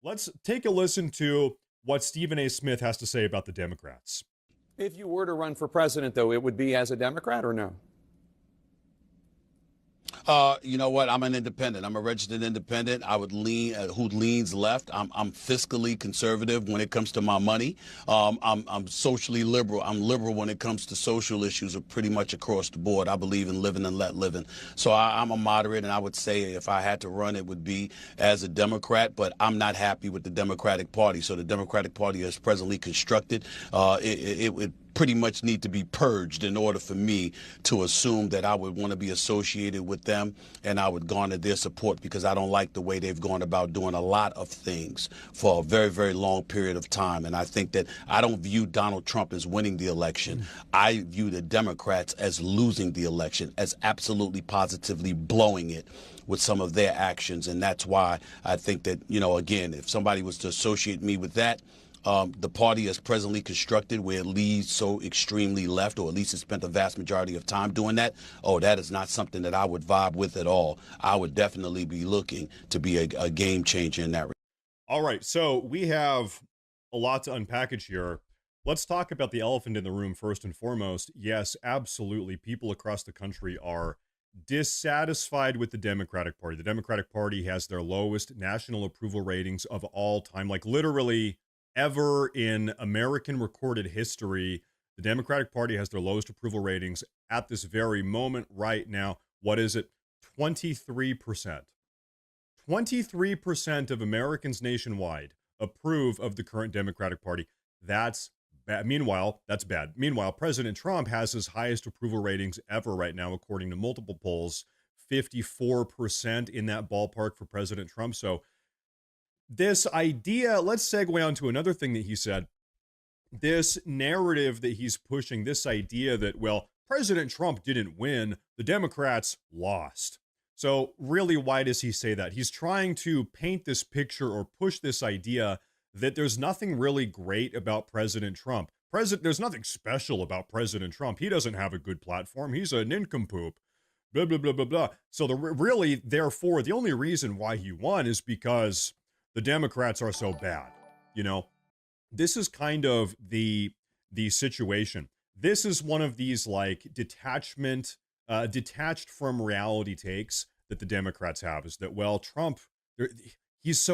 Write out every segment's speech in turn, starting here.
Let's take a listen to what Stephen A. Smith has to say about the Democrats. If you were to run for president, though, it would be as a Democrat or no? You know what? I'm an independent. I'm a registered independent. I would lean who leans left. I'm fiscally conservative when it comes to my money. I'm socially liberal. I'm liberal when it comes to social issues, pretty much across the board. I believe in living and let living. So I'm a moderate, and I would say if I had to run, it would be as a Democrat. But I'm not happy with the Democratic Party. So the Democratic Party is presently constructed. It would pretty much need to be purged in order for me to assume that I would want to be associated with them and I would garner their support, because I don't like the way they've gone about doing a lot of things for a very, very long period of time. And I think that I don't view Donald Trump as winning the election. I view the Democrats as losing the election, as absolutely positively blowing it with some of their actions. And that's why I think that, again, if somebody was to associate me with that, the party is presently constructed where it leads so extremely left, or at least it spent the vast majority of time doing that. Oh, that is not something that I would vibe with at all. I would definitely be looking to be a game changer in that. All right, so we have a lot to unpackage here. Let's talk about the elephant in the room first and foremost. Yes, absolutely. People across the country are dissatisfied with the Democratic Party. The Democratic Party has their lowest national approval ratings of all time, like literally ever in American recorded history. The Democratic Party has their lowest approval ratings at this very moment right now. What is it? 23%. 23% of Americans nationwide approve of the current Democratic Party. That's bad. Meanwhile, that's bad. Meanwhile, President Trump has his highest approval ratings ever right now, according to multiple polls. 54% in that ballpark for President Trump. So this idea, let's segue on to another thing that he said. This narrative that he's pushing, this idea that, well, President Trump didn't win, the Democrats lost. So really, why does he say that? He's trying to paint this picture or push this idea that there's nothing really great about President Trump. There's nothing special about President Trump. He doesn't have a good platform. He's a nincompoop. Blah, blah, blah, blah, blah. So therefore, the only reason why he won is because the Democrats are so bad. This is kind of the situation. This is one of these like detached from reality takes that the Democrats have, is that, well, Trump, it's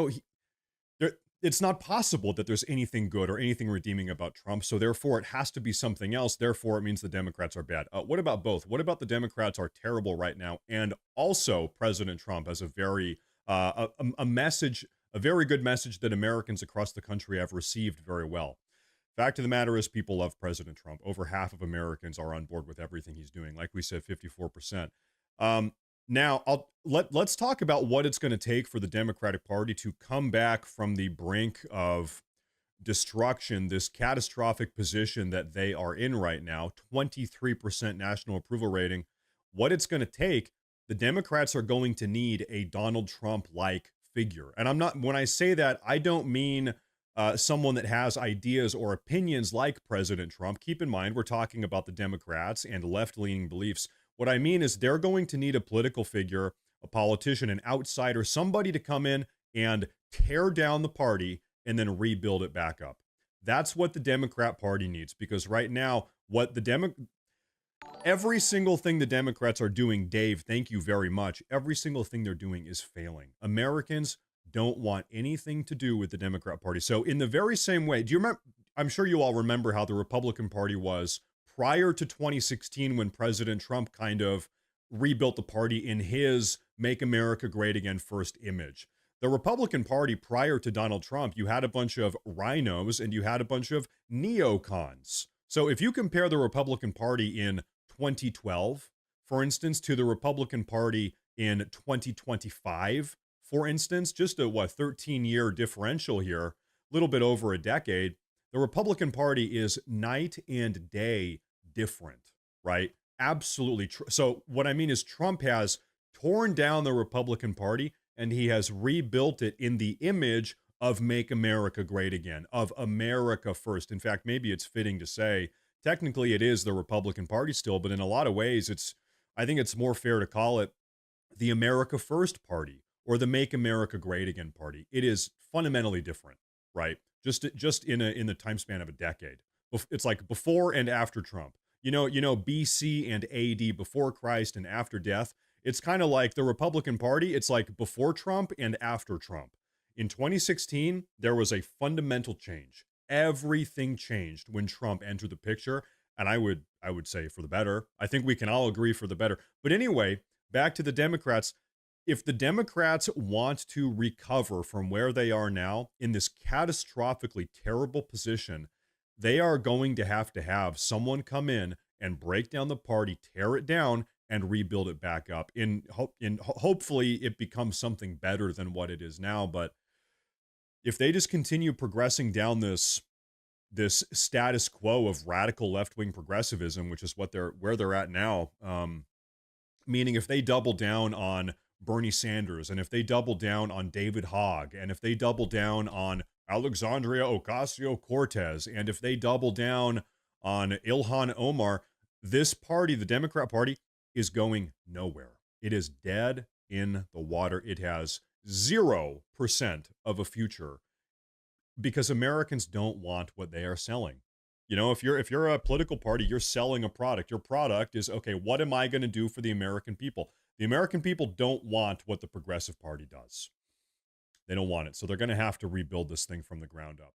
not possible that there's anything good or anything redeeming about Trump. So therefore it has to be something else. Therefore it means the Democrats are bad. What about both? What about the Democrats are terrible right now? And also President Trump has a very, a message, a very good message that Americans across the country have received very well. Fact of the matter is, people love President Trump. Over half of Americans are on board with everything he's doing. Like we said, 54%. Now, let's talk about what it's going to take for the Democratic Party to come back from the brink of destruction, this catastrophic position that they are in right now, 23% national approval rating. What it's going to take, the Democrats are going to need a Donald Trump-like figure. And when I say that, I don't mean someone that has ideas or opinions like President Trump. Keep in mind, we're talking about the Democrats and left-leaning beliefs. What I mean is they're going to need a political figure, a politician, an outsider, somebody to come in and tear down the party and then rebuild it back up. That's what the Democrat Party needs, because right now, every single thing the Democrats are doing, Dave, thank you very much, every single thing they're doing is failing. Americans don't want anything to do with the Democrat Party. So in the very same way, do you remember, I'm sure you all remember how the Republican Party was prior to 2016 when President Trump kind of rebuilt the party in his Make America Great Again first image. The Republican Party prior to Donald Trump, you had a bunch of rhinos and you had a bunch of neocons. So if you compare the Republican Party in 2012, for instance, to the Republican Party in 2025, for instance, just a 13-year differential here, a little bit over a decade, the Republican Party is night and day different, right? Absolutely. So what I mean is Trump has torn down the Republican Party and he has rebuilt it in the image of Make America Great Again, of America First. In fact, maybe it's fitting to say, technically it is the Republican Party still, but in a lot of ways, I think it's more fair to call it the America First Party, or the Make America Great Again party. It is fundamentally different, right? Just in the time span of a decade. It's like before and after Trump. BC and AD, before Christ and after death. It's kind of like the Republican Party. It's like before Trump and after Trump. In 2016, there was a fundamental change. Everything changed when Trump entered the picture, and I would say for the better. I think we can all agree for the better. But anyway, back to the Democrats. If the Democrats want to recover from where they are now in this catastrophically terrible position, they are going to have someone come in and break down the party, tear it down, and rebuild it back up. Hopefully it becomes something better than what it is now. But if they just continue progressing down this status quo of radical left-wing progressivism, which is where they're at now, meaning if they double down on Bernie Sanders, and if they double down on David Hogg, and if they double down on Alexandria Ocasio-Cortez, and if they double down on Ilhan Omar, this party, the Democrat Party, is going nowhere. It is dead in the water. It has 0% of a future because Americans don't want what they are selling. If you're a political party, you're selling a product. Your product is, okay, what am I going to do for the American people? The American people don't want what the Progressive Party does. They don't want it. So they're going to have to rebuild this thing from the ground up.